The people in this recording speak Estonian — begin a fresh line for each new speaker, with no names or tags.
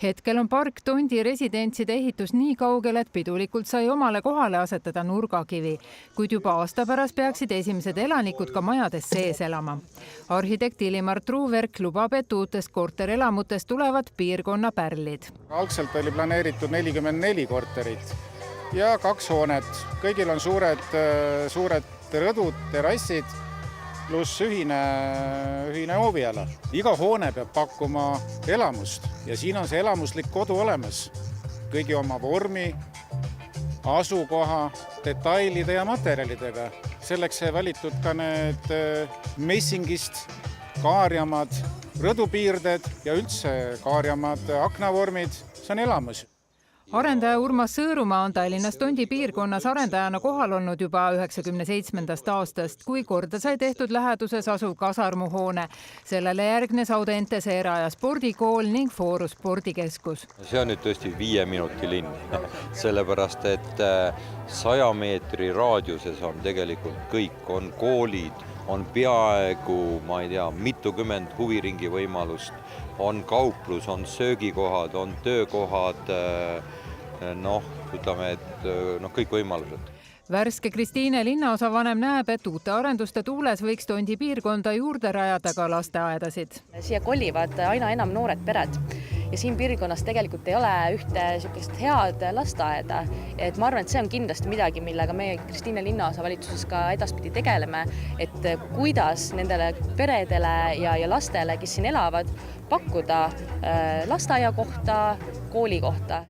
Hetkel on park Tondi residentside ehitus nii kaugel, et pidulikult sai omale kohale asetada nurgakivi, kuid juba aasta pärast peaksid esimesed elanikud ka majades sees elama. Arhitekt Illimar Truuverk lubab, et uutest korterelamutest tulevad piirkonna pärlid.
Algselt oli planeeritud 44 korterit ja 2 hoonet. Kõigil on suured rõdud, terrassid, pluss ühine hooviala. Iga hoone peab pakkuma elamust ja siin on see elamuslik kodu olemas. Kõigi oma vormi, asukoha, detailide ja materjalidega. Selleks sai valitud ka need messingist kaarjamad, rõdupiirded ja üldse kaarjamad aknavormid. See on elamus.
Arendaja Urmas Sõõrumaa on Tallinnas Tondi piirkonnas arendajana kohal olnud juba 97. aastast, kui korda sai tehtud läheduses asuv kasarmuhoone. Sellele järgnes Audentese era- ja spordikool ning Foorus spordikeskus.
See on nüüd tõesti 5 minuti linn, sellepärast et 100 meetri raadiuses on tegelikult kõik, on koolid, on peaaegu, mitukümmend huviringi võimalust, on kauplus, on söögikohad, on töökohad, kõik võimalused.
Värske Kristiine linnaosavanem näeb, et uute arenduste tuules võiks Tondi piirkonda juurde rajada ka lasteaedasid.
Siia kolivad aina enam noored pered ja siin piirkonnas tegelikult ei ole ühte head lasteaeda. Ma arvan, et see on kindlasti midagi, millega meie Kristiine linnaosavalitsuses ka edaspidi tegeleme, et kuidas nendele peredele ja lastele, kes siin elavad, pakkuda lasteaia kohta, kooli kohta.